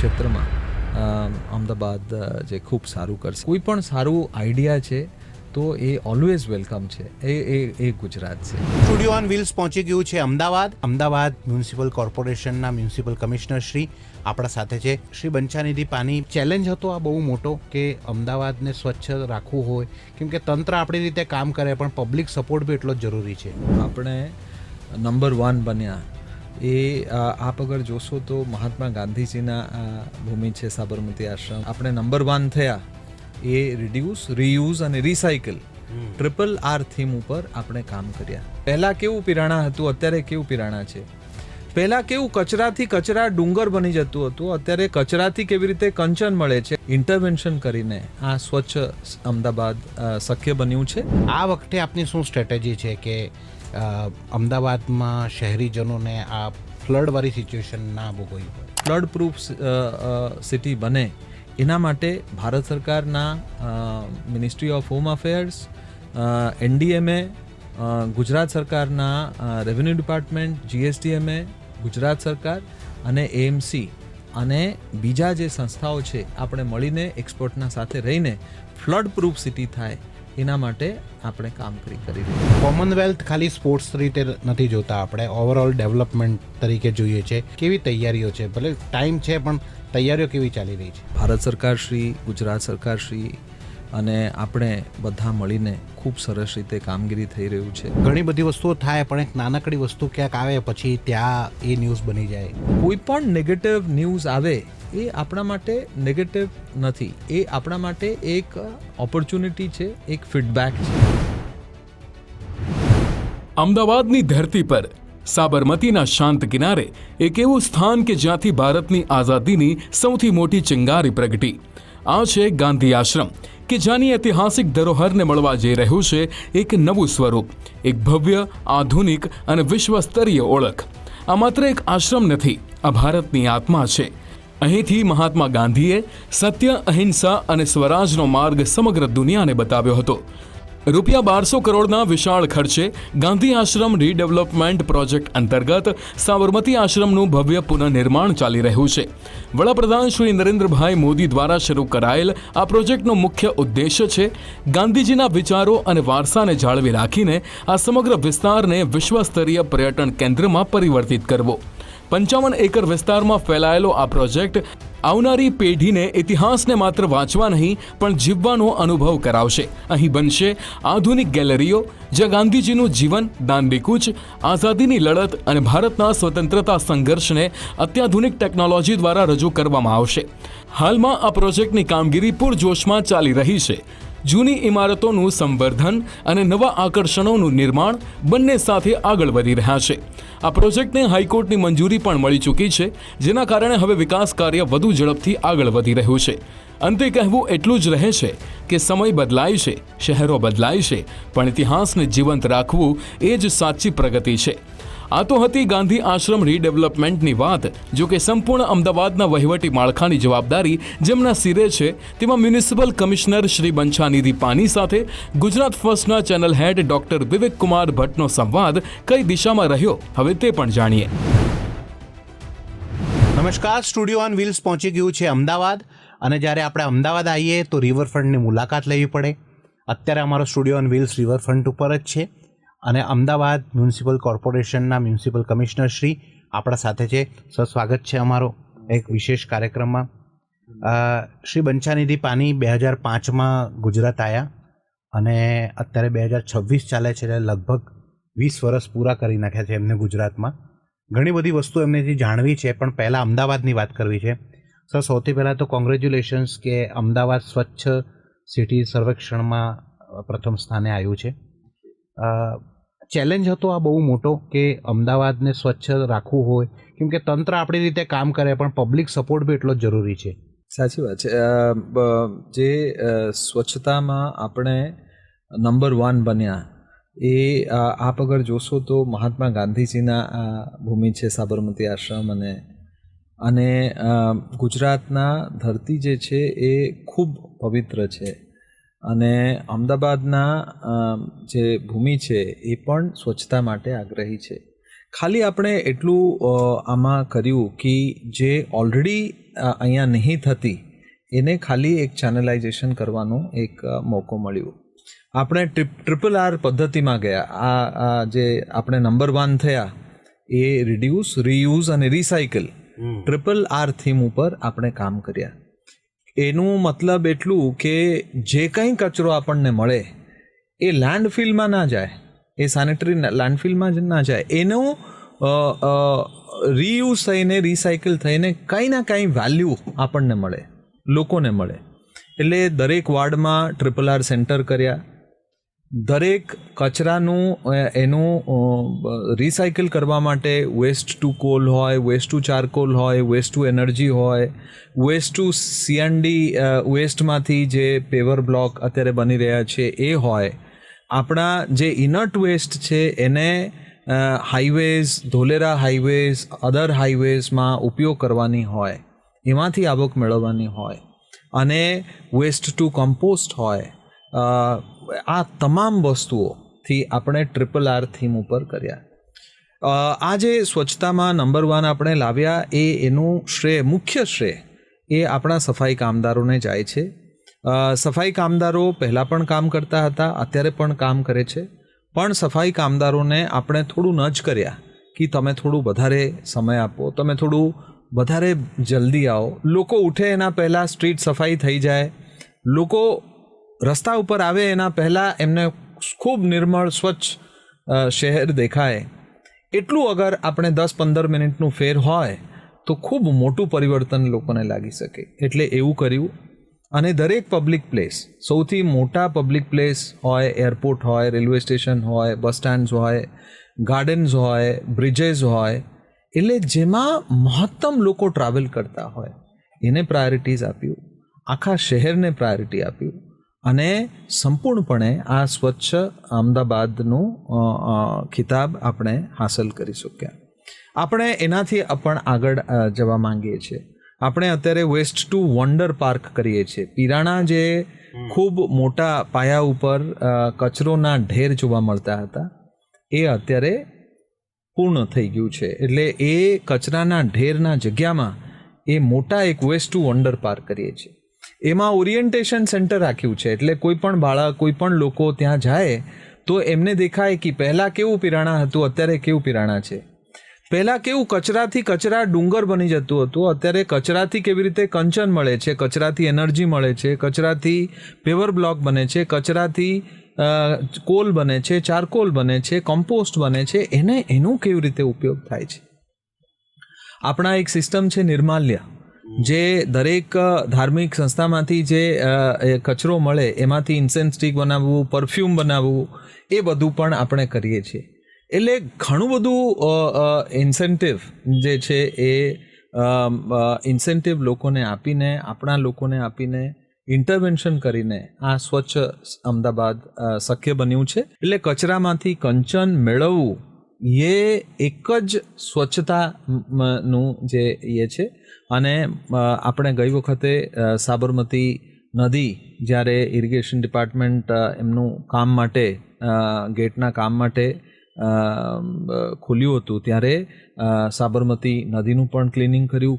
ક્ષેત્રમાં અમદાવાદ જે ખૂબ સારું કરશે. કોઈ પણ સારું આઈડિયા છે તો એ ઓલવેઝ વેલકમ છે. એ ગુજરાત છે. સ્ટુડિયો ઓન વ્હીલ્સ પહોંચી ગયું છે અમદાવાદ મ્યુનિસિપલ કોર્પોરેશનના મ્યુનિસિપલ કમિશનર શ્રી આપણા સાથે છે. શ્રી બંછાનિધિ પાની, ચેલેન્જ હતો આ બહુ મોટો કે અમદાવાદને સ્વચ્છ રાખવું હોય, કેમ કે તંત્ર આપણી રીતે કામ કરે પણ પબ્લિક સપોર્ટ બી એટલો જ જરૂરી છે. આપણે નંબર 1 બન્યા એ આપ અગર જોશો તો મહાત્મા ગાંધીજીના ભૂમિ છે સાબરમતી આશ્રમ. આપણે નંબર 1 થયા એ રિડ્યુસ, રીયુઝ અને રિસાયકલ RRR થીમ ઉપર આપણે કામ કર્યા. પહેલાં કેવું પિરાણા હતું, અત્યારે કેવું પિરાણા છે. પહેલાં કેવું કચરાથી કચરા ડુંગર બની જતું હતું, અત્યારે કચરાથી કેવી રીતે કંચન મળે છે. ઇન્ટરવેન્શન કરીને આ સ્વચ્છ અમદાવાદ શક્ય બન્યું છે. આ વખતે આપની શું સ્ટ્રેટેજી છે કે અમદાવાદમાં શહેરીજનોને આ ફ્લડવાળી સિચ્યુએશન ના ભોગવવી પડે? ફ્લડ પ્રૂફ સિટી બને એના માટે ભારત સરકારના ministry of home affairs, NDMA, Gujarat સરકારના રેવન્યુ ડિપાર્ટમેન્ટ, GSTMA, ગુજરાત સરકાર અને AMC અને બીજા જે સંસ્થાઓ છે આપણે મળીને એક્સપર્ટના સાથે રહીને ફ્લડ પ્રૂફ સિટી થાય એના માટે આપણે કામ કરી રહ્યા. કોમનવેલ્થ ખાલી સ્પોર્ટ્સ રીતે નથી જોતા, આપણે ઓવરઓલ ડેવલપમેન્ટ તરીકે જોઈએ છે. કેવી તૈયારીઓ છે? ભલે ટાઈમ છે પણ તૈયારીઓ કેવી ચાલી રહી છે? ભારત સરકાર શ્રી, ગુજરાત સરકાર શ્રી અને આપણે બધા મળીને ખૂબ સરસ રીતે કામગીરી થઈ રહ્યું છે. ઘણી બધી વસ્તુઓ થાય પણ એક નાનકડી વસ્તુ ક્યાંક આવે પછી ત્યાં એ ન્યૂઝ બની જાય. કોઈ પણ નેગેટિવ ન્યૂઝ આવે એ આપણા માટે નેગેટિવ નથી, એ આપણા માટે એક ઓપોર્ચ્યુનિટી છે, એક ફીડબેક છે. અમદાવાદની ધરતી પર સાબરમતીના શાંત કિનારે એક એવું સ્થાન કે જ્યાંથી ભારતની આઝાદીની સૌથી મોટી ચિંગારી પ્રગટી. આ છે ગાંધી આશ્રમ કે જ્યાંની ઐતિહાસિક ધરોહરને મળવા જઈ રહ્યું છે એક નવું સ્વરૂપ, એક ભવ્ય, આધુનિક અને વિશ્વસ્તરીય ઓળખ. આ માત્ર એક આશ્રમ નથી, આ ભારતની આત્મા છે. અહીંથી મહાત્મા ગાંધીએ સત્ય, અહિંસા અને સ્વરાજનો માર્ગ સમગ્ર દુનિયાને બતાવ્યો હતો. ₹1200 કરોડના વિશાળ ખર્ચે ગાંધી આશ્રમ રીડેવલપમેન્ટ પ્રોજેક્ટ અંતર્ગત સાબરમતી આશ્રમનું ભવ્ય પુનઃનિર્માણ ચાલી રહ્યું છે. વડાપ્રધાન શ્રી નરેન્દ્રભાઈ મોદી દ્વારા શરૂ કરાયેલ આ પ્રોજેક્ટનો મુખ્ય ઉદ્દેશ્ય છે ગાંધીજીના વિચારો અને વારસાને જાળવી રાખીને આ સમગ્ર વિસ્તારને વિશ્વસ્તરીય પર્યટન કેન્દ્રમાં પરિવર્તિત કરવો. 55 એકર વિસ્તારમાં ફેલાયેલો આ પ્રોજેક્ટ આવનારી પેઢીને ઇતિહાસને માત્ર વાંચવા નહીં પણ જીવવાનો અનુભવ કરાવશે. અહીં બનશે આધુનિક ગેલેરીઓ જ્યાં ગાંધીજીનું જીવન, દાંડી કૂચ, આઝાદીની લડત અને ભારતના સ્વતંત્રતા સંઘર્ષને અત્યાધુનિક ટેકનોલોજી દ્વારા રજૂ કરવામાં આવશે. હાલમાં આ પ્રોજેક્ટની કામગીરી પૂરજોશમાં ચાલી રહી છે. જૂની ઇમારતોનું સંવર્ધન અને નવા આકર્ષણોનું નિર્માણ બંને સાથે આગળ વધી રહ્યા છે. આ પ્રોજેક્ટને હાઈકોર્ટની મંજૂરી પણ મળી ચૂકી છે, જેના કારણે હવે વિકાસ કાર્ય વધુ ઝડપથી આગળ વધી રહ્યું છે. અંતે કહેવું એટલું જ રહે છે કે સમય બદલાય છે, શહેરો બદલાય છે, પણ ઇતિહાસને જીવંત રાખવું એ જ સાચી પ્રગતિ છે. આ તો હતી ગાંધી આશ્રમ રીડેવલપમેન્ટની વાત. જો કે સંપૂર્ણ અમદાવાદના વહીવટી માળખાની જવાબદારી જેમના સિરે છે તેમાં મ્યુનિસિપલ કમિશનર શ્રી બંછાનિધિ પાની સાથે ગુજરાત ફર્સ્ટના ચેનલ હેડ ડોક્ટર વિવેક કુમાર ભટ્ટનો સંવાદ કઈ દિશામાં રહ્યો, હવે તે પણ જાણીએ. નમસ્કાર, સ્ટુડિયો ઓન વ્હીલ્સ પહોંચી ગયું છે અમદાવાદ. અને જ્યારે આપણે અમદાવાદ આવીએ તો રિવરફ્રન્ટની મુલાકાત લેવી પડે. અત્યારે અમારો સ્ટુડિયો ઓન વ્હીલ્સ રિવરફ્રન્ટ ઉપર જ છે અને અમદાવાદ મ્યુનિસિપલ કોર્પોરેશનના મ્યુનિસિપલ કમિશનર શ્રી આપણા સાથે છે. સર, સ્વાગત છે અમારો એક વિશેષ કાર્યક્રમમાં. શ્રી બંછાનિધિ પાની 2005માં ગુજરાત આવ્યા અને અત્યારે 2026 ચાલે છે, એટલે લગભગ 20 વર્ષ પૂરા કરી નાખ્યા છે એમને ગુજરાતમાં. ઘણી બધી વસ્તુ એમનેથી જાણવી છે પણ પહેલાં અમદાવાદની વાત કરવી છે. સર, સૌથી પહેલાં તો કોંગ્રેચ્યુલેશન્સ કે અમદાવાદ સ્વચ્છ સિટી સર્વેક્ષણમાં પ્રથમ સ્થાને આવ્યું છે. ચેલેન્જ હતો આ બહુ મોટો કે અમદાવાદને સ્વચ્છ રાખવું હોય, કેમ કે તંત્ર આપણી રીતે કામ કરે પણ પબ્લિક સપોર્ટ બી એટલો જ જરૂરી છે. સાચી વાત છે. જે સ્વચ્છતામાં આપણે નંબર 1 બન્યા એ આપ અગર જોશો તો મહાત્મા ગાંધીજીના ભૂમિ છે સાબરમતી આશ્રમ અને ગુજરાતના ધરતી જે છે એ ખૂબ પવિત્ર છે અને અમદાવાદના જે ભૂમિ છે એ પણ સ્વચ્છતા માટે આગ્રહી છે. ખાલી આપણે એટલું આમાં કર્યું કે જે ઓલરેડી અહીંયા નહીં થતી એને ખાલી એક ચેનલાઇઝેશન કરવાનો એક મોકો મળ્યો. આપણે ટ્રિપલ આર પદ્ધતિમાં ગયા. આ જે આપણે નંબર 1 થયા એ રિડ્યુસ, રીયુઝ અને રિસાયકલ ટ્રિપલ આર થીમ ઉપર આપણે કામ કર્યા. એનું મતલબ એટલું કે જે કંઈ કચરો આપણને મળે એ લેન્ડફિલમાં ના જાય, એ સેનેટરી લેન્ડફિલમાં જ ના જાય, એનું રીયુઝ થઈને રિસાયકલ થઈને કંઈ ના કંઈ વેલ્યુ આપણને મળે, લોકોને મળે. એટલે દરેક વોર્ડમાં ટ્રિપલ આર સેન્ટર કર્યા. દરેક કચરાનું એનું રિસાયકલ કરવા માટે વેસ્ટ ટુ કોલ હોય, વેસ્ટ ટુ ચારકોલ હોય, વેસ્ટ ટુ એનર્જી હોય, વેસ્ટ ટુ સીએનડી વેસ્ટમાંથી જે પેવર બ્લોક અત્યારે બની રહ્યા છે એ હોય, આપણા જે ઇનર્ટ વેસ્ટ છે એને હાઈવેઝ, ધોલેરા હાઈવેઝ, અધર હાઈવેઝમાં ઉપયોગ કરવાની હોય, એમાંથી આવક મેળવવાની હોય, અને વેસ્ટ ટુ કમ્પોસ્ટ હોય. આ તમામ વસ્તુઓથી આપણે ટ્રિપલ આર થીમ ઉપર કર્યા. આ જે સ્વચ્છતામાં નંબર 1 આપણે લાવ્યા એનું શ્રેય, મુખ્ય શ્રેય એ આપણા સફાઈ કામદારોને જાય છે. સફાઈ કામદારો પહેલાં પણ કામ કરતા હતા, અત્યારે પણ કામ કરે છે, પણ સફાઈ કામદારોને આપણે થોડું નજ કર્યા કે તમે થોડું વધારે સમય આપો, તમે થોડું વધારે જલ્દી આવો. લોકો ઉઠે એના પહેલાં સ્ટ્રીટ સફાઈ થઈ જાય, લોકો રસ્તા ઉપર આવે એના પહેલાં એમને ખૂબ નિર્મળ સ્વચ્છ શહેર દેખાય. એટલું અગર આપણે 10-15 મિનિટનું ફેર હોય તો ખૂબ મોટું પરિવર્તન લોકોને લાગી શકે. એટલે એવું કર્યું. અને દરેક પબ્લિક પ્લેસ, સૌથી મોટા પબ્લિક પ્લેસ હોય, એરપોર્ટ હોય, રેલવે સ્ટેશન હોય, બસ સ્ટેન્ડ્સ હોય, ગાર્ડન્સ હોય, બ્રિજેસ હોય, એટલે જેમાં મહત્તમ લોકો ટ્રાવેલ કરતા હોય એને પ્રાયોરિટીઝ આપ્યું, આખા શહેરને પ્રાયોરિટી આપ્યું, અને સંપૂર્ણપણે આ સ્વચ્છ અમદાવાદનું ખિતાબ આપણે હાંસલ કરી શક્યા. આપણે એનાથી પણ આગળ જવા માંગીએ છીએ. આપણે અત્યારે વેસ્ટ ટુ વન્ડર પાર્ક કરીએ છીએ. પિરાણા જે ખૂબ મોટા પાયા ઉપર કચરોના ઢેર જોવા મળતા હતા એ અત્યારે પૂર્ણ થઈ ગયું છે. એટલે એ કચરાના ઢેરના જગ્યામાં એ મોટા એક વેસ્ટ ટુ વન્ડર પાર્ક કરીએ છીએ. એમાં ઓરિએન્ટેશન સેન્ટર રાખ્યું છે. એટલે કોઈ પણ બાળક, કોઈ પણ લોકો ત્યાં જાય તો એમને દેખાય કે પહેલાં કેવું પિરાણા હતું, અત્યારે કેવું પિરાણા છે. પહેલાં કેવું કચરાથી કચરા ડુંગર બની જતું હતું, અત્યારે કચરાથી કેવી રીતે કંચન મળે છે, કચરાથી એનર્જી મળે છે, કચરાથી પેવર બ્લોક બને છે, કચરાથી કોલ બને છે, ચારકોલ બને છે, કમ્પોસ્ટ બને છે, એનો કેવી રીતે ઉપયોગ થાય છે. આપણા એક સિસ્ટમ છે નિર્માલ્ય, જે દરેક ધાર્મિક સંસ્થામાંથી જે કચરો મળે એમાંથી ઇન્સેન્સ સ્ટિક બનાવવું, પરફ્યુમ બનાવવું, એ બધું પણ આપણે કરીએ છીએ. એટલે ઘણું બધું ઇન્સેન્ટિવ જે છે એ ઇન્સેન્ટિવ લોકોને આપીને, આપણા લોકોને આપીને, ઇન્ટરવેન્શન કરીને આ સ્વચ્છ અમદાવાદ શક્ય બન્યું છે. એટલે કચરામાંથી કંચન મેળવવું એ એક જ સ્વચ્છતાનું જે એ છે. અને આપણે ગઈ વખતે સાબરમતી નદી જ્યારે ઇરિગેશન ડિપાર્ટમેન્ટ એમનું કામ માટે, ગેટના કામ માટે ખોલ્યું હતું ત્યારે સાબરમતી નદીનું પણ ક્લિનિંગ કર્યું.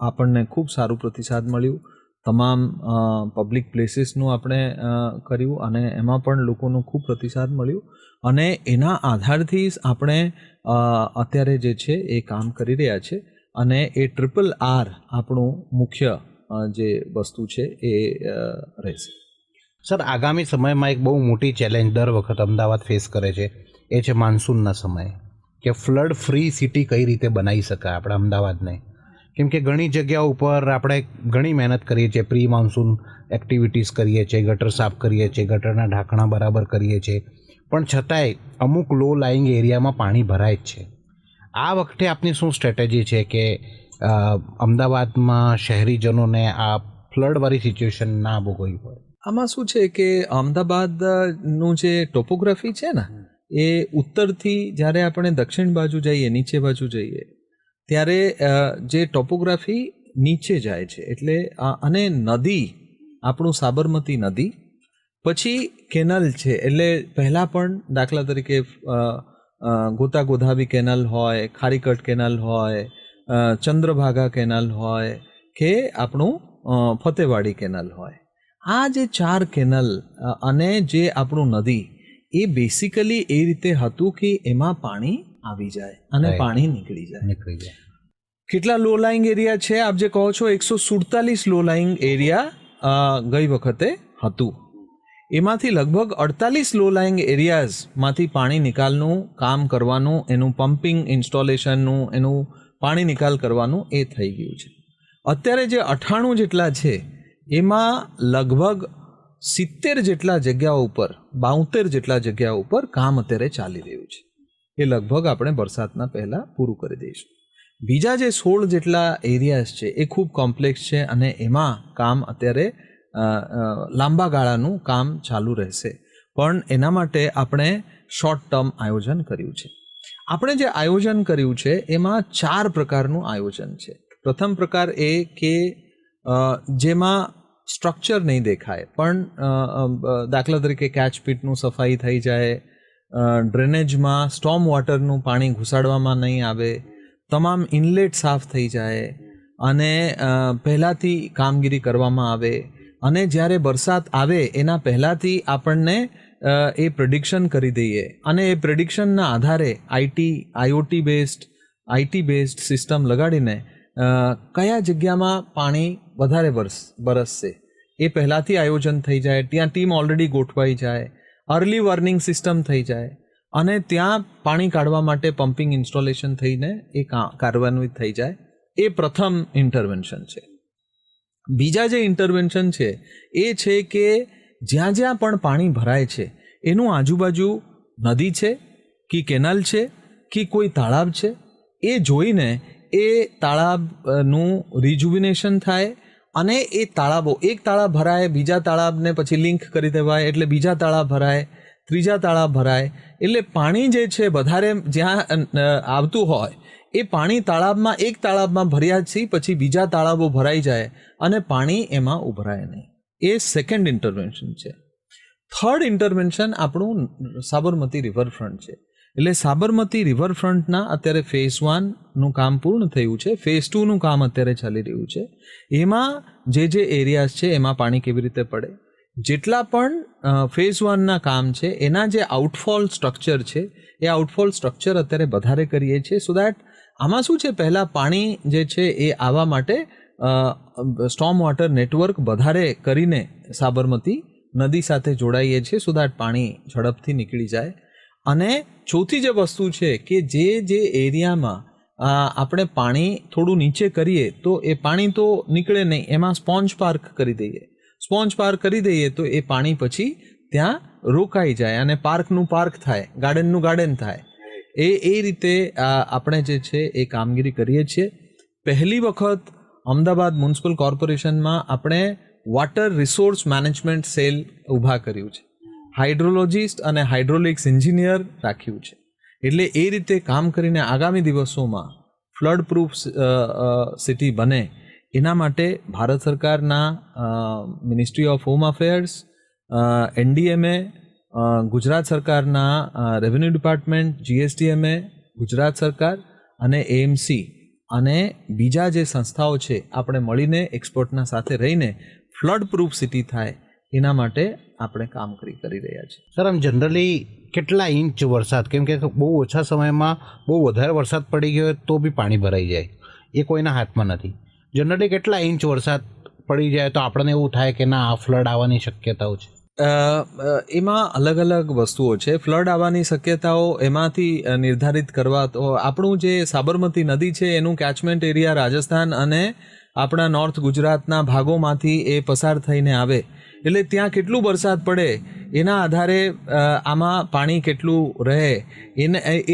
આપણને ખૂબ સારું પ્રતિસાદ મળ્યું. તમામ પબ્લિક પ્લેસીસનું આપણે કર્યું અને એમાં પણ લોકોનું ખૂબ પ્રતિસાદ મળ્યું. અને એના આધારથી આપણે અત્યારે જે છે એ કામ કરી રહ્યા છે. અને એ ટ્રિપલ આર આપણું મુખ્ય જે વસ્તુ છે એ રહેશે. સર, આગામી સમયમાં એક બહુ મોટી ચેલેન્જ દર વખત અમદાવાદ ફેસ કરે છે, એ છે માન્સૂનના સમયે, કે ફ્લડ ફ્રી સિટી કઈ રીતે બનાવી શકાય આપણે અમદાવાદને. કેમ કે ઘણી જગ્યાઓ ઉપર આપણે ઘણી મહેનત કરીએ છીએ, પ્રી મોન્સૂન એક્ટિવિટીઝ કરીએ છીએ, ગટર સાફ કરીએ છીએ, ગટરના ઢાંકણા બરાબર કરીએ છીએ, પણ છતાંય અમુક લો લાઇંગ એરિયામાં પાણી ભરાય જ છે. આ વખતે આપની શું સ્ટ્રેટેજી છે કે અમદાવાદમાં શહેરીજનોને આ ફ્લડવાળી સિચ્યુએશન ના ભોગવવી પડે? આમાં શું છે કે અમદાવાદનું જે ટોપોગ્રાફી છે ને એ ઉત્તરથી જ્યારે આપણે દક્ષિણ બાજુ જઈએ, નીચે બાજુ જઈએ, ત્યારે જે ટોપોગ્રાફી નીચે જાય છે. એટલે અને નદી, આપણું સાબરમતી નદી, પછી કેનલ છે. એટલે પહેલાં પણ દાખલા તરીકે ગોતા ગોધાવી કેનલ હોય, ખારીકટ કેનલ હોય, ચંદ્રભાગા કેનલ હોય, કે આપણું ફતેવાડી કેનલ હોય. આ જે 4 કેનલ અને જે આપણું નદી એ બેસિકલી એ રીતે હતું કે એમાં પાણી આવી જાય અને પાણી નીકળી જાય. કેટલા લો લાઇંગ એરિયા છે આપ જે કહો છો? 147 લો લાઇંગ એરિયા ગઈ વખતે હતું. એમાંથી લગભગ 48 લો લાઇંગ એરિયાઝમાંથી પાણી નિકાલનું કામ કરવાનું, એનું પમ્પિંગ ઇન્સ્ટોલેશનનું, એનું પાણી નિકાલ કરવાનું એ થઈ ગયું છે. અત્યારે જે 98 જેટલા છે એમાં લગભગ 70 જેટલા જગ્યાઓ ઉપર, 72 જેટલા જગ્યાઓ ઉપર કામ અત્યારે ચાલી રહ્યું છે. એ લગભગ આપણે વરસાદના પહેલાં પૂરું કરી દઈશું. બીજા જે 16 જેટલા એરિયાઝ છે એ ખૂબ કોમ્પ્લેક્સ છે અને એમાં કામ અત્યારે લાંબા ગાળાનું કામ ચાલુ રહેશે. પણ એના માટે આપણે શોર્ટ ટર્મ આયોજન કર્યું છે. આપણે જે આયોજન કર્યું છે એમાં 4 પ્રકારનું આયોજન છે. પ્રથમ પ્રકાર એ કે જેમાં સ્ટ્રક્ચર નહીં દેખાય પણ દાખલા તરીકે કેચ પીટનું સફાઈ થઈ જાય, ડ્રેનેજમાં સ્ટોર્મ વોટરનું પાણી ઘુસાડવામાં નહીં આવે, તમામ ઇનલેટ સાફ થઈ જાય અને પહેલાંથી કામગીરી કરવામાં આવે. અને જ્યારે વરસાદ આવે એના પહેલાંથી આપણને એ પ્રેડિક્શન કરી દઈએ અને એ પ્રેડિક્શનના આધારે આઈઓટી બેઝડ સિસ્ટમ લગાડીને કયા જગ્યામાં પાણી વધારે બરસશે એ પહેલાંથી આયોજન થઈ જાય. ત્યાં ટીમ ઓલરેડી ગોઠવાઈ જાય, અર્લી વોર્નિંગ સિસ્ટમ થઈ જાય અને ત્યાં પાણી કાઢવા માટે પમ્પિંગ ઇન્સ્ટોલેશન થઈને એ કાર્યાન્વિત થઈ જાય. એ પ્રથમ ઇન્ટરવેન્શન છે. બીજા જે ઇન્ટરવેન્શન છે એ છે કે જ્યાં જ્યાં પણ પાણી ભરાય છે એનું આજુબાજુ નદી છે કે કેનલ છે કે કોઈ તળાવ છે એ જોઈને એ તળાવનું રિજુવિનેશન થાય અને એ તળાવો, એક તળાવ ભરાય, બીજા તળાવને પછી લિંક કરી દેવાય એટલે બીજા તળાવ ભરાય, ત્રીજા તળાવ ભરાય. એટલે પાણી જે છે વધારે જ્યાં આવતું હોય એ પાણી તળાવમાં, એક તળાવમાં ભર્યા છે પછી બીજા તળાવો ભરાઈ જાય અને પાણી એમાં ઉભરાય નહીં. એ સેકન્ડ ઇન્ટરવેન્શન છે. થર્ડ ઇન્ટરવેન્શન આપણું સાબરમતી રિવરફ્રન્ટ છે. એટલે સાબરમતી રિવરફ્રન્ટના અત્યારે ફેઝ 1નું કામ પૂર્ણ થયું છે. ફેઝ 2નું કામ અત્યારે ચાલી રહ્યું છે. એમાં જે એરિયાઝ છે એમાં પાણી કેવી રીતે પડે, જેટલા પણ ફેઝ 1ના કામ છે એના જે આઉટફોલ સ્ટ્રક્ચર છે એ આઉટફોલ સ્ટ્રક્ચર અત્યારે વધારે કરીએ છીએ. સો દેટ આમાં શું છે, પહેલાં પાણી જે છે એ આવવા માટે સ્ટોર્મ વોટર નેટવર્ક વધારે કરીને સાબરમતી નદી સાથે જોડાઈએ છીએ સો દેટ પાણી ઝડપથી નીકળી જાય. અને ચોથી જે વસ્તુ છે કે જે એરિયામાં આપણે પાણી થોડું નીચે કરીએ તો એ પાણી તો નીકળે નહીં, એમાં સ્પોન્જ પાર્ક કરી દઈએ. સ્પોન્જ પાર્ક કરી દઈએ તો એ પાણી પછી ત્યાં રોકાઈ જાય અને પાર્કનું પાર્ક થાય, ગાર્ડનનું ગાર્ડન થાય. એ રીતે આપણે જે છે એ કામગીરી કરીએ છીએ. પહેલી વખત અમદાવાદ મ્યુનિસિપલ કોર્પોરેશનમાં આપણે વોટર રિસોર્સ મેનેજમેન્ટ સેલ ઊભા કર્યું છે. હાઇડ્રોલોજિસ્ટ અને હાઇડ્રોલિક્સ એન્જિનિયર રાખ્યું છે. એટલે એ રીતે કામ કરીને આગામી દિવસોમાં ફ્લડ પ્રૂફ સિટી બને એના માટે ભારત સરકારના ministry of home affairs, NDMA, Gujarat સરકારના રેવન્યુ ડિપાર્ટમેન્ટ, GSTMA, ગુજરાત સરકાર અને AMC અને બીજા જે સંસ્થાઓ છે આપણે મળીને એક્સપર્ટના સાથે રહીને ફ્લડ પ્રૂફ સિટી થાય એના માટે આપણે કામ કરી રહ્યા છીએ. સર, આમ જનરલી કેટલા ઇંચ વરસાદ, કેમ કે બહુ ઓછા સમયમાં બહુ વધારે વરસાદ પડી ગયો તો બી પાણી ભરાઈ જાય એ કોઈના હાથમાં નથી. જનરલી કેટલા ઇંચ વરસાદ પડી જાય તો આપણને એવું થાય કે ના, આ ફ્લડ આવવાની શક્યતાઓ છે? એમાં અલગ અલગ વસ્તુઓ છે. ફ્લડ આવવાની શક્યતાઓ એમાંથી નિર્ધારિત કરવા તો આપણું જે સાબરમતી નદી છે એનું કેચમેન્ટ એરિયા રાજસ્થાન અને આપણા નોર્થ ગુજરાતના ભાગોમાંથી એ પસાર થઈને આવે. એટલે ત્યાં કેટલું વરસાદ પડે એના આધારે આમાં પાણી કેટલું રહે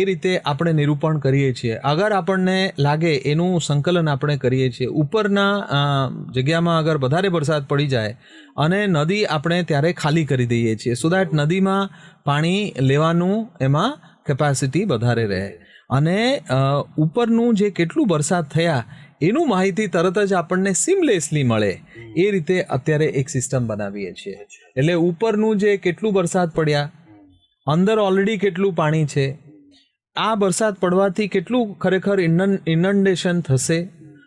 એ રીતે આપણે નિરૂપણ કરીએ છીએ. અગર આપણને લાગે એનું સંકલન આપણે કરીએ છીએ. ઉપરના જગ્યામાં અગર વધારે વરસાદ પડી જાય અને નદી આપણે ત્યારે ખાલી કરી દઈએ છીએ સો દેટ નદીમાં પાણી લેવાનું એમાં કેપેસિટી વધારે રહે અને ઉપરનું જે કેટલું વરસાદ થયા એનું માહિતી તરત જ આપણને સિમલેસલી મળે એ રીતે અત્યારે એક સિસ્ટમ બનાવીએ છીએ. એટલે ઉપરનું જે કેટલું વરસાદ પડ્યા, અંદર ઓલરેડી કેટલું પાણી છે, આ વરસાદ પડવાથી કેટલું ખરેખર ઇનન્ડેશન થશે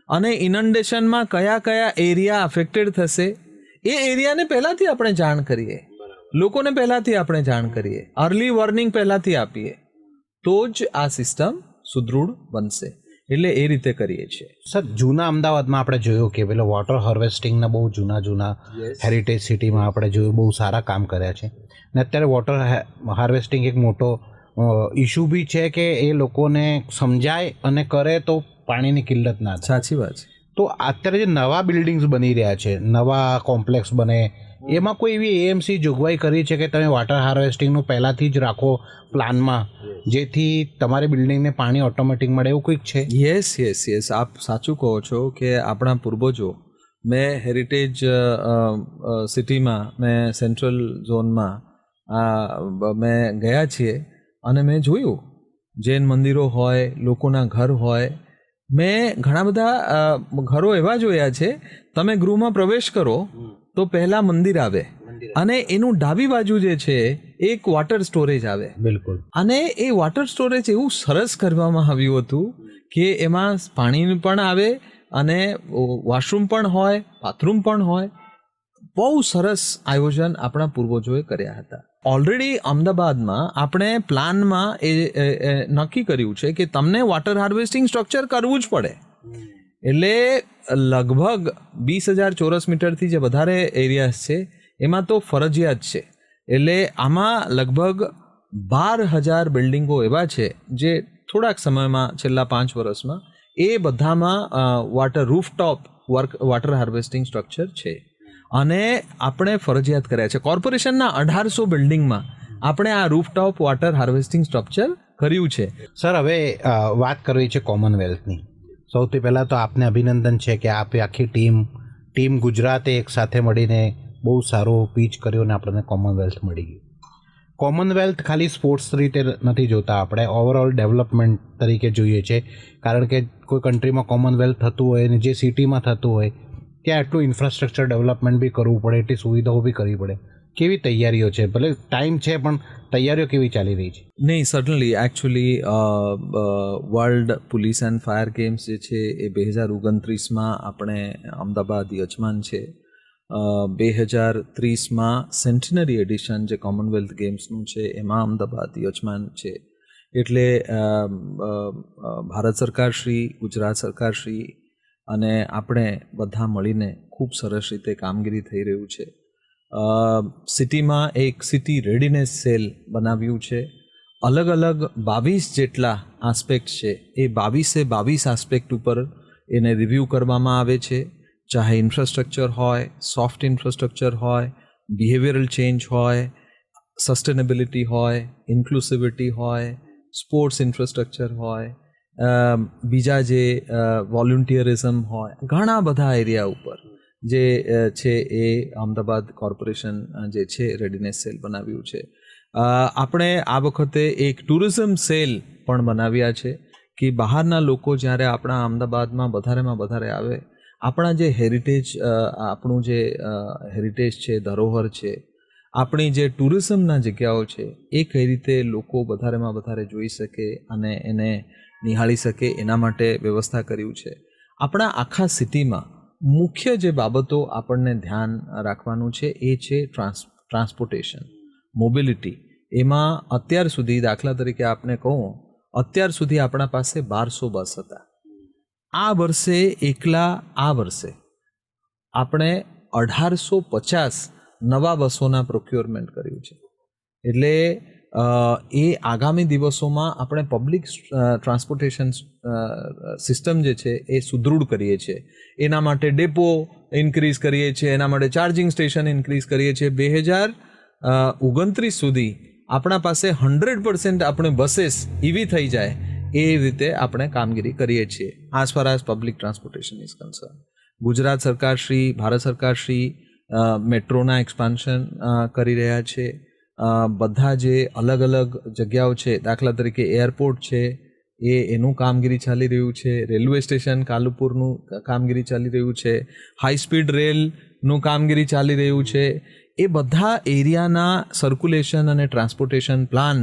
અને ઇનન્ડેશનમાં કયા કયા એરિયા અફેક્ટેડ થશે એ એરિયાને પહેલાંથી આપણે જાણ કરીએ, લોકોને પહેલાંથી આપણે જાણ કરીએ, અર્લી વોર્નિંગ પહેલાંથી આપીએ, તો જ આ સિસ્ટમ સુદૃઢ બનશે. એટલે એ રીતે કરીએ છીએ. સર, જૂના અમદાવાદમાં આપણે જોયું કે પેલો વોટર હાર્વેસ્ટિંગના બહુ જૂના હેરિટેજ સિટીમાં આપણે જોયું બહુ સારા કામ કર્યા છે. ને અત્યારે વોટર હાર્વેસ્ટિંગ એક મોટો ઇશ્યુ બી છે કે એ લોકોને સમજાય અને કરે તો પાણીની કિલ્લત ના થાય. સાચી વાત છે. તો અત્યારે જે નવા બિલ્ડિંગ્સ બની રહ્યા છે, નવા કોમ્પ્લેક્સ બને, એમાં કોઈ એવી એએમસી જોગવાઈ કરી છે કે તમે વોટર હાર્વેસ્ટિંગનું પહેલાંથી જ રાખો પ્લાનમાં, જેથી તમારી બિલ્ડિંગને પાણી ઓટોમેટિક મળે, એવું કંઈક છે? યસ, આપ સાચું કહો છો કે આપણા પૂર્વજો, મેં હેરિટેજ સિટીમાં, મેં સેન્ટ્રલ ઝોનમાં મેં ગયા છીએ અને મેં જોયું જૈન મંદિરો હોય, લોકોના ઘર હોય. મેં ઘણા બધા ઘરો એવા જોયા છે, તમે ગૃહમાં પ્રવેશ કરો તો પહેલાં મંદિર આવે અને એનું ડાબી બાજુ જે છે એક વોટર સ્ટોરેજ આવે. બિલકુલ. અને એ વોટર સ્ટોરેજ એવું સરસ કરવામાં આવ્યું હતું કે એમાં પાણી પણ આવે અને વોશરૂમ પણ હોય, બાથરૂમ પણ હોય. બહુ સરસ આયોજન આપણા પૂર્વજોએ કર્યા હતા. ઓલરેડી અમદાવાદમાં આપણે પ્લાનમાં એ નક્કી કર્યું છે કે તમને વોટર હાર્વેસ્ટિંગ સ્ટ્રક્ચર કરવું જ પડે. એટલે લગભગ 20,000 ચોરસ મીટરથી જે વધારે એરિયાસ છે એમાં તો ફરજિયાત છે. એટલે આમાં લગભગ 12,000 બિલ્ડિંગો એવા છે જે થોડાક સમયમાં, છેલ્લા 5 વર્ષમાં, એ બધામાં રૂફટોપ વોટર હાર્વેસ્ટિંગ સ્ટ્રક્ચર છે. અને આપણે ફરજિયાત કર્યા છે. કોર્પોરેશનના 1800 બિલ્ડિંગમાં આપણે આ રૂફટોપ વોટર હાર્વેસ્ટિંગ સ્ટ્રક્ચર કર્યું છે. સર, હવે વાત કરવી છે કોમનવેલ્થની. સૌથી પહેલાં તો આપને અભિનંદન છે કે આપે આખી ટીમ ગુજરાતે એક સાથે મળીને બહુ સારું પીચ કર્યું અને આપણને કોમનવેલ્થ મળી ગયું. કોમનવેલ્થ ખાલી સ્પોર્ટ્સ રીતે નથી જોતા, આપણે ઓવરઓલ ડેવલપમેન્ટ તરીકે જોઈએ છે. કારણ કે કોઈ કન્ટ્રીમાં કોમનવેલ્થ થતું હોય અને જે સિટીમાં થતું હોય ત્યાં એટલું ઇન્ફ્રાસ્ટ્રક્ચર ડેવલપમેન્ટ બી કરવું પડે, એટલી સુવિધાઓ બી કરવી પડે. કેવી તૈયારીઓ છે? ભલે ટાઈમ છે પણ તૈયારીઓ કેવી ચાલી રહી છે? નહીં, સર્ટનલી actually world police and fire games જે છે એ 2029માં આપણે અમદાવાદ યજમાન છે. 2030માં સેન્ટિનરી એડિશન જે કોમનવેલ્થ ગેમ્સનું છે એમાં અમદાવાદ યજમાન છે. એટલે ભારત સરકાર શ્રી, ગુજરાત સરકાર શ્રી અને આપણે બધા મળીને ખૂબ સરસ રીતે કામગીરી થઈ રહ્યું છે. સિટીમાં એક સિટી રેડીનેસ સેલ બનાવ્યું છે. અલગ અલગ 22 જેટલા આસ્પેક્ટ છે. એ 22 આસ્પેક્ટ ઉપર એને રિવ્યૂ કરવામાં આવે છે. ચાહે ઇન્ફ્રાસ્ટ્રક્ચર હોય, સોફ્ટ ઇન્ફ્રાસ્ટ્રક્ચર હોય, બિહેવિયરલ ચેન્જ હોય, સસ્ટેનેબિલિટી હોય, ઇન્ક્લુસિવિટી હોય, સ્પોર્ટ્સ ઇન્ફ્રાસ્ટ્રક્ચર હોય, બીજા જે વોલન્ટિયરિઝમ હોય, ઘણા બધા એરિયા ઉપર જે છે એ અમદાવાદ કોર્પોરેશન જે છે રેડીનેસ સેલ બનાવ્યું છે. આપણે આ વખતે એક ટુરિઝમ સેલ પણ બનાવ્યા છે કે બહારના લોકો જ્યારે આપણા અમદાવાદમાં વધારેમાં વધારે આવે, આપણા જે આપણું જે હેરિટેજ છે, ધરોહર છે, આપણી જે ટુરિઝમના જગ્યાઓ છે, એ કઈ રીતે લોકો વધારેમાં વધારે જોઈ શકે અને એને નિહાળી શકે, એના માટે વ્યવસ્થા કર્યું છે. આપણા આખા સિટીમાં મુખ્ય જે બાબતો આપણને ધ્યાન રાખવાનું છે એ છે ટ્રાન્સપોર્ટેશન, મોબિલિટી. એમાં અત્યાર સુધી, દાખલા તરીકે આપને કહું, અત્યાર સુધી આપણા પાસે 1200 બસ હતા. આ વર્ષે આપણે 1850 નવા બસોના પ્રોક્યોરમેન્ટ કર્યું છે. એટલે એ આગામી દિવસોમાં આપણે પબ્લિક ટ્રાન્સપોર્ટેશન સિસ્ટમ જે છે એ સુદૃઢ કરીએ છીએ. એના માટે ડેપો ઇન્ક્રીઝ કરીએ છીએ, એના માટે ચાર્જિંગ સ્ટેશન ઇન્ક્રીઝ કરીએ છીએ. 2029 સુધી આપણા પાસે 100% આપણે બसेस EV થઈ જાય એ રીતે આપણે કામગીરી કરીએ છીએ. As far as public transportation is concern. Gujarat સરકાર શ્રી, ભારત સરકાર શ્રી મેટ્રોના એક્સપાન્શન કરી રહ્યા છે. બધા જે અલગ અલગ જગ્યાઓ છે, દાખલા તરીકે એરપોર્ટ છે, એનું કામગીરી ચાલી રહ્યું છે. રેલવે સ્ટેશન કાલુપુરનું કામગીરી ચાલી રહ્યું છે. હાઈ સ્પીડ રેલનું કામગીરી ચાલી રહ્યું છે. એ બધા એરિયાના સર્ક્યુલેશન અને ટ્રાન્સપોર્ટેશન પ્લાન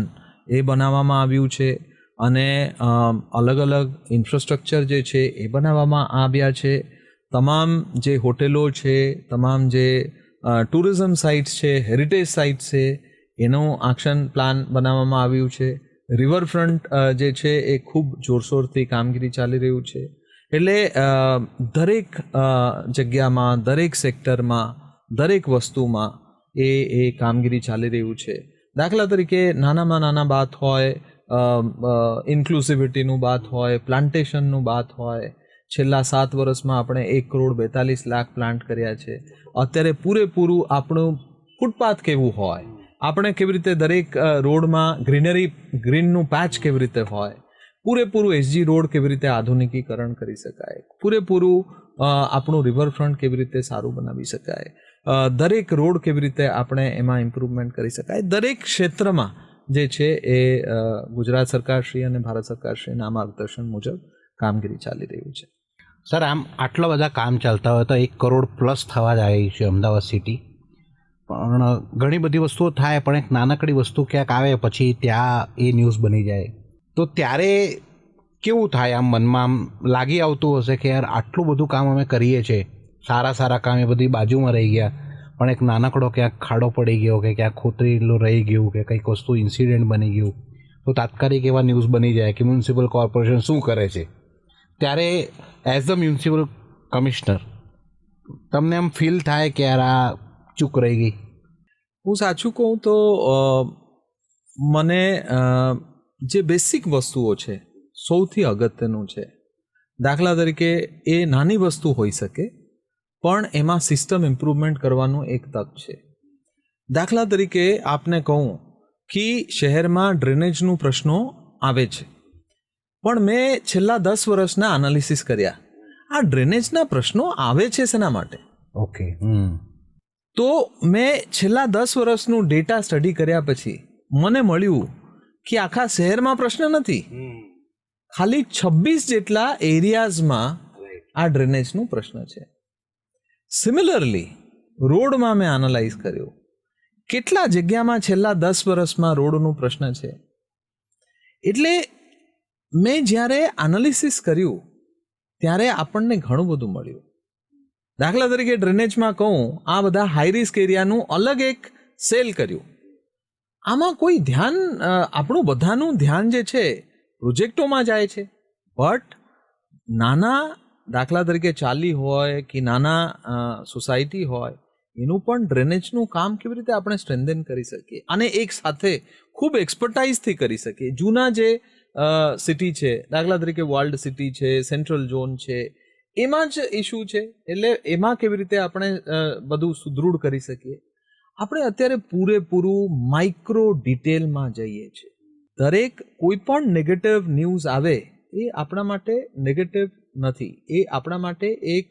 એ બનાવવામાં આવ્યું છે. અને અલગ અલગ ઇન્ફ્રાસ્ટ્રક્ચર જે છે એ બનાવવામાં આવ્યા છે. તમામ જે હોટેલો છે, તમામ જે ટુરિઝમ સાઇટ્સ છે, હેરિટેજ સાઇટ્સ છે, એનું એક્શન પ્લાન બનાવવામાં આવ્યું છે. રિવરફ્રન્ટ જે છે એ ખૂબ જોરશોરથી કામગીરી ચાલી રહ્યું છે. એટલે દરેક જગ્યામાં, દરેક સેક્ટરમાં, દરેક વસ્તુમાં એ કામગીરી ચાલી રહ્યું છે. દાખલા તરીકે નાનામાં નાના બાત હોય, ઇન્ક્લુસિવિટીનું બાત હોય, પ્લાન્ટેશનનું બાત હોય. છેલ્લા 7 વર્ષમાં આપણે 1,42,00,000 પ્લાન્ટ કર્યા છે. અત્યારે પૂરેપૂરું આપણું ફૂટપાથ કેવું હોય, આપણે કેવી રીતે દરેક રોડમાં ગ્રીનનું પેચ કેવી રીતે હોય, પૂરેપૂરું એસજી રોડ કેવી રીતે આધુનિકીકરણ કરી શકાય, પૂરેપૂરું આપણું રિવરફ્રન્ટ કેવી રીતે સારું બનાવી શકાય, દરેક રોડ કેવી રીતે આપણે એમાં ઇમ્પ્રુવમેન્ટ કરી શકાય, દરેક ક્ષેત્રમાં જે છે એ ગુજરાત સરકારશ્રી અને ભારત સરકારશ્રીના માર્ગદર્શન મુજબ કામગીરી ચાલી રહ્યું છે. સર, આમ આટલા બધા કામ ચાલતા હોય તો 1 કરોડ પ્લસ થવા જ આવી છે અમદાવાદ સિટી. પણ ઘણી બધી વસ્તુઓ થાય, પણ એક નાનકડી વસ્તુ ક્યાંક આવે પછી ત્યાં એ ન્યૂઝ બની જાય, તો ત્યારે કેવું થાય? આમ મનમાં આમ લાગી આવતું હશે કે યાર આટલું બધું કામ અમે કરીએ છીએ, સારા કામ એ બધી બાજુમાં રહી ગયા, પણ એક નાનકડો ક્યાંક ખાડો પડી ગયો કે ક્યાંક ખોતરેલું રહી ગયું કે કંઈક વસ્તુ ઇન્સિડન્ટ બની ગયું, તો તાત્કાલિક એવા ન્યૂઝ બની જાય કે મ્યુનિસિપલ કોર્પોરેશન શું કરે છે. ત્યારે એઝ અ મ્યુનિસિપલ કમિશનર તમને એમ ફીલ થાય કે યાર આ ચૂક રહી ગઈ? હું સાચું કહું તો મને જે બેસિક વસ્તુઓ છે સૌથી અગત્યનું છે. દાખલા તરીકે એ નાની વસ્તુ હોઈ શકે, પણ એમાં સિસ્ટમ ઇમ્પ્રુવમેન્ટ કરવાનું એક તક છે. દાખલા તરીકે આપને કહું કે શહેરમાં ડ્રેનેજનું પ્રશ્નો આવે છે, પણ મેં છેલ્લા 10 વર્ષના એનાલિસિસ કર્યા. આ ડ્રેનેજના પ્રશ્નો આવે છે શેના માટે? ઓકે. તો મેં છેલ્લા 10 વર્ષનું ડેટા સ્ટડી કર્યા પછી મને મળ્યું કે આખા શહેરમાં પ્રશ્ન નથી, ખાલી 26 જેટલા એરિયાઝમાં આ ડ્રેનેજનું પ્રશ્ન છે. સિમિલરલી રોડમાં મેં એનાલાઇઝ કર્યું, કેટલા જગ્યામાં છેલ્લા 10 વર્ષમાં રોડનું પ્રશ્ન છે. એટલે મેં જ્યારે એનાલિસિસ કર્યું ત્યારે આપણને ઘણું બધું મળ્યું. દાખલા તરીકે ડ્રેનેજમાં કહું, આ બધા હાઈ રિસ્ક એરિયાનું અલગ એક સેલ કર્યું. આમાં કોઈ ધ્યાન, આપણું બધાનું ધ્યાન જે છે પ્રોજેક્ટોમાં જાય છે, બટ નાના દાખલા તરીકે ચાલી હોય કે નાના સોસાયટી હોય, એનું પણ ડ્રેનેજનું કામ કેવી રીતે આપણે સ્ટ્રેન્થન કરી શકીએ અને એક સાથે ખૂબ એક્સપર્ટાઇઝથી કરી શકીએ. જૂના જે સિટી છે, દાખલા તરીકે વર્લ્ડ સિટી છે, સેન્ટ્રલ ઝોન છે, એમાં જ ઇશ્યુ છે. એટલે એમાં કેવી રીતે આપણે બધું સુદૃઢ કરી શકીએ. આપણે અત્યારે પૂરેપૂરું માઇક્રો ડિટેલમાં જઈએ છીએ. દરેક કોઈ પણ નેગેટિવ ન્યૂઝ આવે એ આપણા માટે નેગેટિવ નથી, એ આપણા માટે એક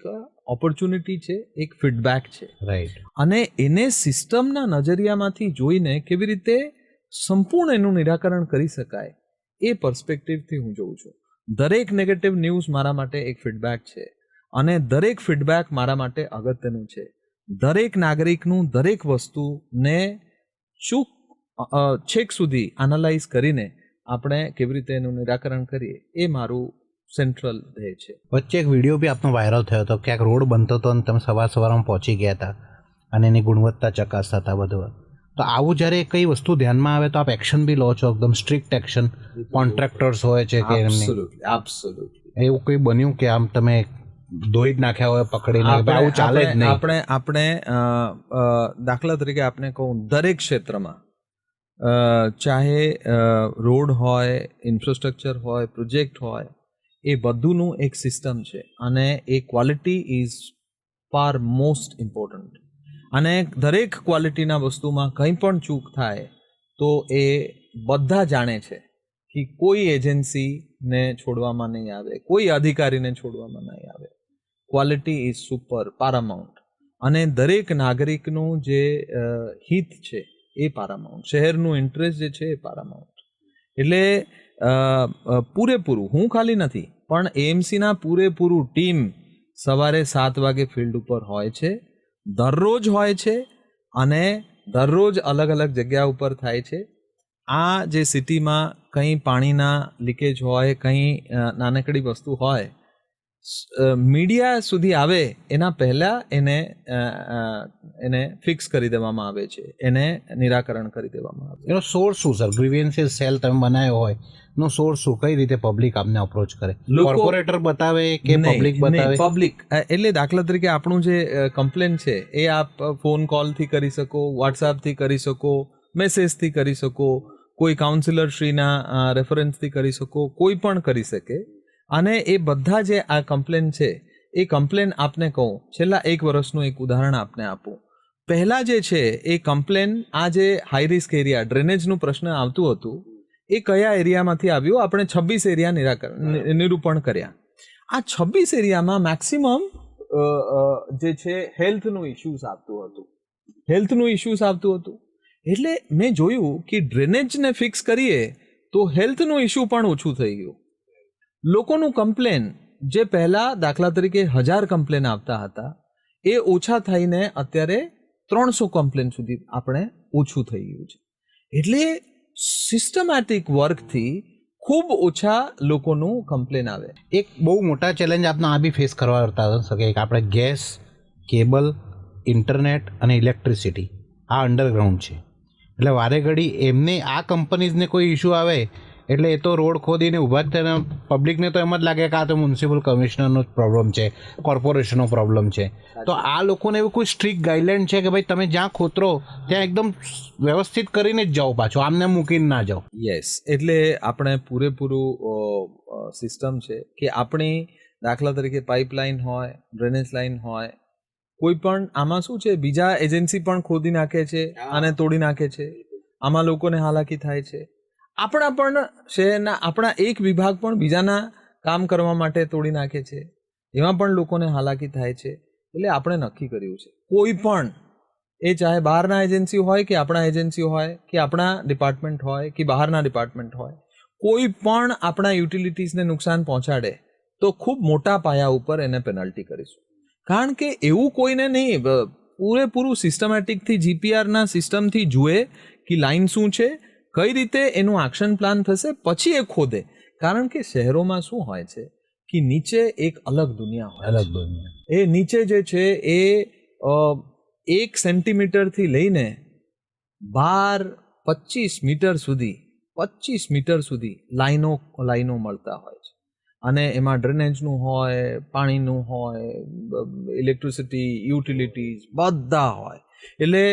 ઓપોર્ચ્યુનિટી છે, એક ફીડબેક છે. રાઈટ. અને એને સિસ્ટમના નજરિયામાંથી જોઈને કેવી રીતે સંપૂર્ણ એનું નિરાકરણ કરી શકાય એ પર્સ્પેક્ટિવથી હું જોઉં છું. દરેક નેગેટિવ ન્યૂઝ મારા માટે એક ફીડબેક છે અને દરેક ફીડબેક મારા માટે અગત્યનું છે. દરેક નાગરિકનું દરેક વસ્તુને છેક સુધી એનાલાઇઝ કરીને આપણે કેવી રીતે એનું નિરાકરણ કરીએ એ મારું સેન્ટ્રલ ધ્યેય છે. વચ્ચે એક વિડીયો બી આપનો વાયરલ થયો હતો, ક્યાંક રોડ બનતો હતો અને તમે સવારમાં પહોંચી ગયા હતા અને એની ગુણવત્તા ચકાસતા હતા બધું. તો આવું જ્યારે કઈ વસ્તુ ધ્યાનમાં આવે તો આપ એક્શન બી લો છો, એકદમ સ્ટ્રિક્ટ એક્શન? કોન્ટ્રાક્ટર્સ હોય છે કે એમની એવું કંઈ બન્યું કે આમ તમે ધોઈ જ નાખ્યા હોય પકડીને, આવું ચાલે જ નહીં? આપણે દાખલા તરીકે આપણે કહું, દરેક ક્ષેત્રમાં ચાહે રોડ હોય, ઇન્ફ્રાસ્ટ્રક્ચર હોય, પ્રોજેક્ટ હોય, એ બધુંનું એક સિસ્ટમ છે અને એ quality is far most important. અને દરેક ક્વોલિટીના વસ્તુમાં કંઈ પણ ચૂક થાય તો એ બધા જાણે છે કે કોઈ એજન્સીને છોડવામાં નહીં આવે, કોઈ અધિકારીને છોડવામાં નહીં આવે. Quality is super, paramount. અને દરેક નાગરિકનું જે હિત છે એ પારામાઉન્ટ, શહેરનું ઇન્ટરેસ્ટ જે છે એ પારામાઉન્ટ. એટલે પૂરેપૂરું, હું ખાલી નથી પણ એએમસીના પૂરેપૂરું ટીમ સવારે 7 વાગે ફિલ્ડ ઉપર હોય છે, દરરોજ હોય છે અને દરરોજ અલગ અલગ જગ્યા ઉપર થાય છે. આ જે સિટીમાં કંઈ પાણીના લીકેજ હોય, કંઈ નાનકડી વસ્તુ હોય, મીડિયા સુધી આવે એના પહેલાં એને ફિક્સ કરી દેવામાં આવે છે, એને નિરાકરણ કરી દેવામાં આવે છે. એનો સોર્સ શું સર? ગ્રીવિયન્સીસ સેલ તમે બનાવ્યો હોય એનો સોર્સ શું? કઈ રીતે પબ્લિક આપને અપ્રોચ કરે? કોર્પોરેટર બતાવે કે પબ્લિક બતાવે? પબ્લિક એટલે દાખલા તરીકે આપણું જે કમ્પ્લેન છે એ આપ ફોન કોલથી કરી શકો, વોટ્સએપથી કરી શકો, મેસેજથી કરી શકો, કોઈ કાઉન્સિલર શ્રીના રેફરન્સથી કરી શકો, કોઈ પણ કરી શકે. અને એ બધા જે આ કમ્પ્લેન છે એ કમ્પ્લેન આપને કહું, છેલ્લા 1 વર્ષનું એક ઉદાહરણ આપને આપું. પહેલાં જે છે એ કમ્પ્લેન, આ જે હાઈ રિસ્ક એરિયા ડ્રેનેજનું પ્રશ્ન આવતું હતું એ કયા એરિયામાંથી આવ્યું? આપણે 26 એરિયા નિરૂપણ કર્યા. આ 26 એરિયામાં મેક્સિમમ જે છે હેલ્થનું ઇશ્યુઝ આવતું હતું. એટલે મેં જોયું કે ડ્રેનેજને ફિક્સ કરીએ તો હેલ્થનું ઇશ્યુ પણ ઓછું થઈ ગયું. લોકોનું કમ્પ્લેન જે પહેલાં દાખલા તરીકે 1000 કમ્પ્લેન આવતા હતા એ ઓછા થઈને અત્યારે 300 કમ્પ્લેન સુધી આપણે ઓછું થઈ ગયું છે. એટલે સિસ્ટમેટિક વર્કથી ખૂબ ઓછા લોકોનું કમ્પ્લેન આવે. એક બહુ મોટા ચેલેન્જ આપને આ બી ફેસ કરવા પડતા શકે કે આપણે ગેસ, કેબલ, ઇન્ટરનેટ અને ઇલેક્ટ્રિસિટી આ અંડરગ્રાઉન્ડ છે. એટલે વારે ઘડી એમને આ કંપનીઝને કોઈ ઇશ્યુ આવે એટલે એ તો રોડ ખોદીને ઊભા જ થઈને પબ્લિકને તો એમ જ લાગે કે આ તો મ્યુનિસિપલ કમિશનરનો જ પ્રોબ્લેમ છે, કોર્પોરેશનનો પ્રોબ્લેમ છે. તો આ લોકોને એવું કોઈ સ્ટ્રિક્ટ ગાઈડલાઇન છે કે ભાઈ તમે જ્યાં ખોતરો ત્યાં એકદમ વ્યવસ્થિત કરીને જ જાઓ, પાછો આમને મૂકીને ના જાઓ? યસ, એટલે આપણે પૂરેપૂરું સિસ્ટમ છે કે આપણી દાખલા તરીકે પાઇપલાઇન હોય, ડ્રેનેજ લાઇન હોય, કોઈ પણ આમાં શું છે બીજા એજન્સી પણ ખોદી નાખે છે અને તોડી નાખે છે. આમાં લોકોને હાલાકી થાય છે. આપણા પણ શહેરના આપણા એક વિભાગ પણ બીજાના કામ કરવા માટે તોડી નાખે છે, એમાં પણ લોકોને હાલાકી થાય છે. એટલે આપણે નક્કી કર્યું છે કોઈ પણ, એ ચાહે બહારના એજન્સી હોય કે આપણા એજન્સી હોય કે આપણા ડિપાર્ટમેન્ટ હોય કે બહારના ડિપાર્ટમેન્ટ હોય, કોઈ પણ આપણા યુટિલિટીઝને નુકસાન પહોંચાડે તો ખૂબ મોટા પાયા ઉપર એને પેનલ્ટી કરીશું. કારણ કે એવું કોઈને નહીં, પૂરેપૂરું સિસ્ટમેટિકથી જીપીઆરના સિસ્ટમથી જુએ કે લાઈન શું છે, કઈ રીતે એનું એક્શન પ્લાન થશે, પછી એ ખોદે. કારણ કે શહેરોમાં શું હોય છે કે નીચે એક અલગ દુનિયા હોય. એ નીચે જે છે એ 1 સેન્ટીમીટરથી લઈને 12-25 મીટર સુધી લાઈનો મળતા હોય છે. અને એમાં ડ્રેનેજનું હોય, પાણીનું હોય, ઇલેક્ટ્રિસિટી, યુટિલિટીઝ બધા હોય. એટલે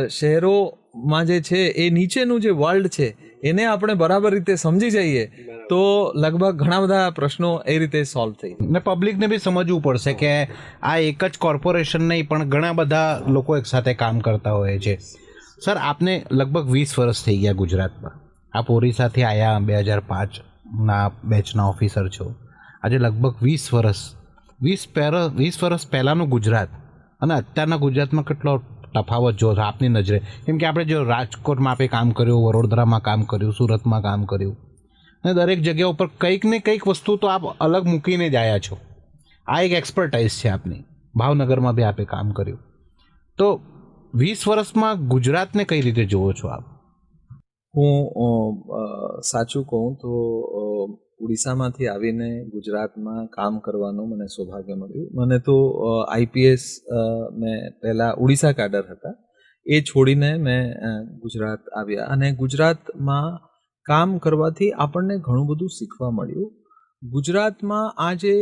શહેરોમાં જે છે એ નીચેનું જે વર્લ્ડ છે એને આપણે બરાબર રીતે સમજી જઈએ તો લગભગ ઘણા બધા પ્રશ્નો એ રીતે સોલ્વ થઈ જાય. ને પબ્લિકને બી સમજવું પડશે કે આ એક જ કોર્પોરેશન નહીં પણ ઘણા બધા લોકો એકસાથે કામ કરતા હોય છે. સર, આપને લગભગ 20 વર્ષ થઈ ગયા ગુજરાતમાં. આપ ઓરિસ્સાથી આવ્યા, 2005ના બેચના ઓફિસર છો. આજે લગભગ 20 વર્ષ પહેલાંનું ગુજરાત અને અત્યારના ગુજરાતમાં કેટલો તફાવત જો આપની નજરે? કેમ કે આપણે જો રાજકોટમાં આપે કામ કર્યું, વડોદરામાં કામ કર્યું, સુરતમાં કામ કર્યું, અને દરેક જગ્યા ઉપર કંઈક ને કંઈક વસ્તુ તો આપ અલગ મૂકીને જ આવ્યા છો. આ એક એક્સપર્ટાઇઝ છે આપની. ભાવનગરમાં બી આપે કામ કર્યું. તો 20 વર્ષમાં ગુજરાતને કઈ રીતે જુઓ છો આપ? હું સાચું કહું તો ઉડીસામાંથી આવીને ગુજરાતમાં કામ કરવાનું મને સૌભાગ્ય મળ્યું. મને તો આઈપીએસ મેં પહેલાં ઉડીસા કેડર હતા, એ છોડીને મેં ગુજરાત આવ્યા અને ગુજરાતમાં કામ કરવાથી આપણને ઘણું બધું શીખવા મળ્યું. ગુજરાતમાં આ જે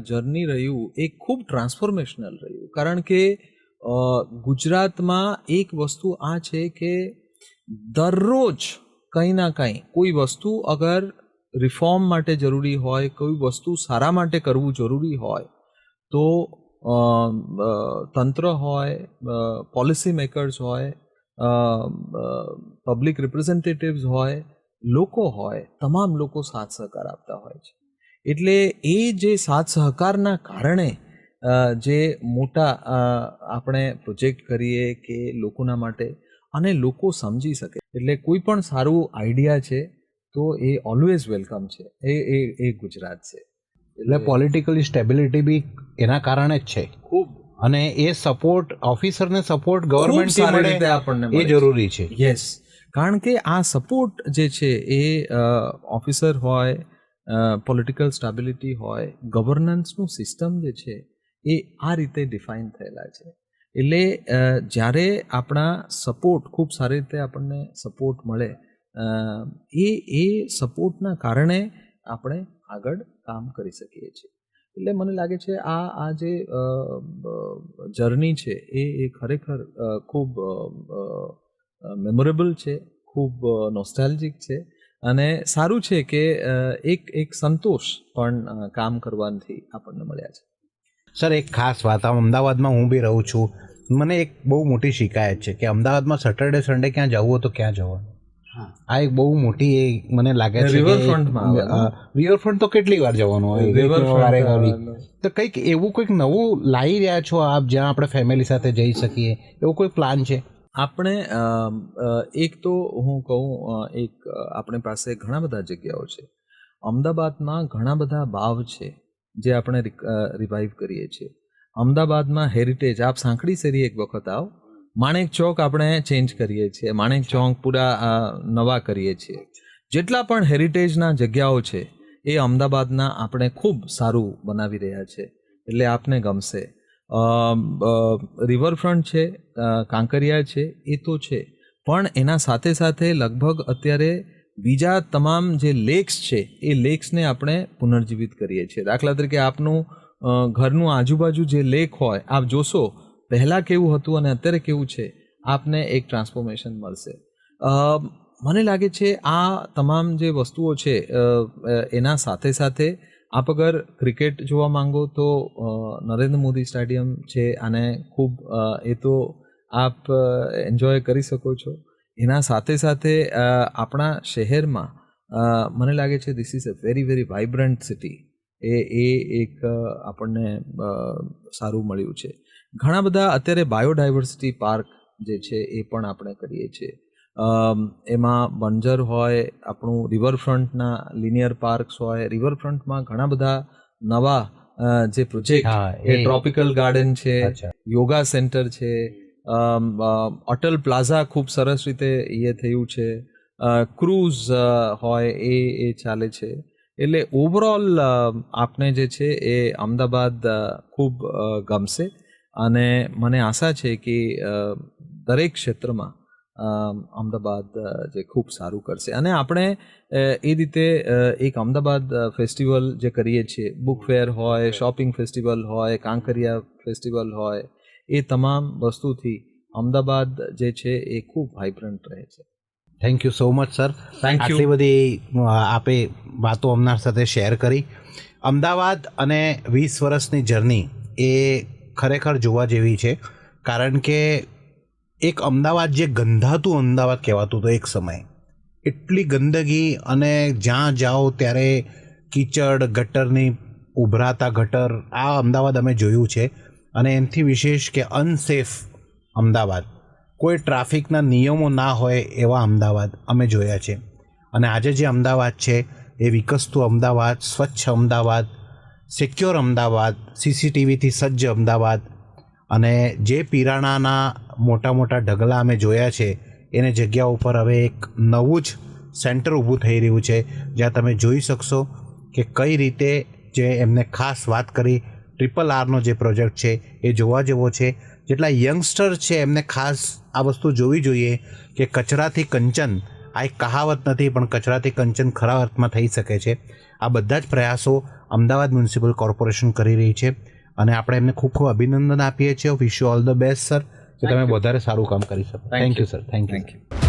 જર્ની રહ્યું એ ખૂબ ટ્રાન્સફોર્મેશનલ રહ્યું. કારણ કે ગુજરાતમાં એક વસ્તુ આ છે કે દરરોજ કંઈ ના કંઈ કોઈ વસ્તુ અગર રિફોર્મ માટે જરૂરી હોય, કોઈ વસ્તુ સારા માટે કરવું જરૂરી હોય તો તંત્ર હોય, પોલિસી મેકર્સ હોય, પબ્લિક રિપ્રેઝેન્ટેટિવ્સ હોય, લોકો હોય, તમામ લોકો સાથ સહકાર આપતા હોય છે. એટલે એ જે સાથ સહકારના કારણે જે મોટા આપણે પ્રોજેક્ટ કરીએ કે લોકોના માટે અને લોકો સમજી શકે, એટલે કોઈ પણ સારું આઈડિયા છે તો એ ઓલવેઝ વેલકમ છે. એ ગુજરાત છે. એટલે પોલિટિકલી સ્ટેબિલિટી બી એના કારણે જ છે ખૂબ, અને એ સપોર્ટ ઓફિસરને સપોર્ટ ગવર્મેન્ટ મળે આપણને એ જરૂરી છે. યસ, કારણ કે આ સપોર્ટ જે છે એ ઓફિસર હોય, પોલિટિકલ સ્ટેબિલિટી હોય, ગવર્નન્સનું સિસ્ટમ જે છે એ આ રીતે ડિફાઇન થયેલા છે. એટલે જ્યારે આપણા સપોર્ટ ખૂબ સારી રીતે આપણને સપોર્ટ મળે એ સપોર્ટના કારણે આપણે આગળ કામ કરી શકીએ છીએ. એટલે મને લાગે છે આ જે જર્ની છે એ ખરેખર ખૂબ મેમોરેબલ છે, ખૂબ નોસ્ટાલ્જિક છે અને સારું છે કે એક સંતોષ પણ કામ કરવાથી આપણને મળ્યા છે. સર, એક ખાસ વાત, અમદાવાદમાં હું બી રહું છું, મને એક બહુ મોટી શિકાયત છે કે અમદાવાદમાં સેટરડે સન્ડે ક્યાં જવું હોય તો ક્યાં જવાનું. આ એક બહુ મોટી મને લાગે છે રિવરફ્રન્ટ તો કેટલી વાર જવાનું હોય, તો કંઈક એવું કંઈક નવું લાવી રહ્યા છો આપ જ્યાં આપણે ફેમિલી સાથે જઈ શકીએ, એવો કોઈ પ્લાન છે? આપણે એક તો હું કહું, એક આપણી પાસે ઘણા બધા જગ્યાઓ છે. અમદાવાદમાં ઘણા બધા ભાવ છે જે આપણે રિવાઇવ કરીએ છીએ. અમદાવાદમાં હેરિટેજ, આપ સાંકડી શેરી એક વખત આવો, માણેક ચોક આપણે ચેન્જ કરીએ છીએ, માણેક ચોક પૂરા નવા કરીએ છીએ. જેટલા પણ હેરિટેજના જગ્યાઓ છે એ અમદાવાદના આપણે ખૂબ સારું બનાવી રહ્યા છે, એટલે આપને ગમશે. રિવરફ્રન્ટ છે, કાંકરિયા છે, એ તો છે, પણ એના સાથે સાથે લગભગ અત્યારે બીજા તમામ જે લેક્સ છે એ લેક્સને આપણે પુનર્જીવિત કરીએ છીએ. દાખલા તરીકે આપનું ઘરનું આજુબાજુ જે લેક હોય, આપ જોશો પહેલાં કેવું હતું અને અત્યારે કેવું છે, આપને એક ટ્રાન્સફોર્મેશન મળશે. મને લાગે છે આ તમામ જે વસ્તુઓ છે એના સાથે સાથે આપ અગર ક્રિકેટ જોવા માંગો તો નરેન્દ્ર મોદી સ્ટેડિયમ છે, અને ખૂબ એ તો આપ એન્જોય કરી શકો છો. એના સાથે સાથે આપણા શહેરમાં મને લાગે છે this is a very very vibrant city. એ એક આપણને સારું મળ્યું છે. ઘણા બધા અત્યારે બાયોડાયવર્સિટી પાર્ક જે છે એ પણ આપણે કરીએ છીએ. એમાં બંજર હોય, આપણું રિવરફ્રન્ટના લિનિયર પાર્ક્સ હોય, રિવરફ્રન્ટમાં ઘણા બધા નવા જે પ્રોજેક્ટ, એ ટ્રોપિકલ ગાર્ડન છે, યોગા સેન્ટર છે, અટલ પ્લાઝા ખૂબ સરસ રીતે એ થયું છે, ક્રૂઝ હોય એ ચાલે છે. એટલે ઓવરઓલ આપને જે છે એ અમદાવાદ ખૂબ ગમશે અને મને આશા છે કે દરેક ક્ષેત્રમાં અમદાવાદ જે ખૂબ સારું કરશે. અને આપણે એ રીતે એક અમદાવાદ ફેસ્ટિવલ જે કરીએ છીએ, બુક ફેર હોય, શોપિંગ ફેસ્ટિવલ હોય, કાંકરિયા ફેસ્ટિવલ હોય, એ તમામ વસ્તુથી અમદાવાદ જે છે એ ખૂબ વાઇબ્રન્ટ રહે છે. Thank you so much sir. આટલી બધી આપે વાતો અમારા સાથે શેર કરી. અમદાવાદ અને 20 વર્ષની જર્ની એ ખરેખર જોવા જેવી છે, કારણ કે એક અમદાવાદ જે ગંધાતું અમદાવાદ કહેવાતું હતું એક સમય, એટલી ગંદકી અને જ્યાં જાઓ ત્યારે કીચડ, ગટરની ઉભરાતા ગટર, આ અમદાવાદ અમે જોયું છે. અને એનાથી વિશેષ કે અનસેફ અમદાવાદ, કોઈ ટ્રાફિકના નિયમો ના હોય એવા અમદાવાદ અમે જોયા છે. અને આજે જે અમદાવાદ છે એ વિકસતું અમદાવાદ, સ્વચ્છ અમદાવાદ, સિક્યોર અમદાવાદ, સીસીટીવીથી સજ્જ અમદાવાદ, અને જે પીરાણાના મોટા મોટા ઢગલા અમે જોયા છે એને જગ્યા ઉપર હવે એક નવું જ સેન્ટર ઊભું થઈ રહ્યું છે, જ્યાં તમે જોઈ શકશો કે કઈ રીતે જે એમને ખાસ વાત કરી RRRનો જે પ્રોજેક્ટ છે એ જોવા જેવો છે. જેટલા યંગસ્ટર છે એમને ખાસ આ વસ્તુ જોવી જોઈએ કે કચરાથી કંચન, આ એક કહાવત નથી પણ કચરાથી કંચન ખરા અર્થમાં થઈ શકે છે. આ બધા જ પ્રયાસો અમદાવાદ મ્યુનિસિપલ કોર્પોરેશન કરી રહી છે અને આપણે એમને ખૂબ ખૂબ અભિનંદન આપીએ છીએ. Wish you all the best sir, કે તમે વધારે સારું કામ કરી શકો. Thank you sir. Thank you.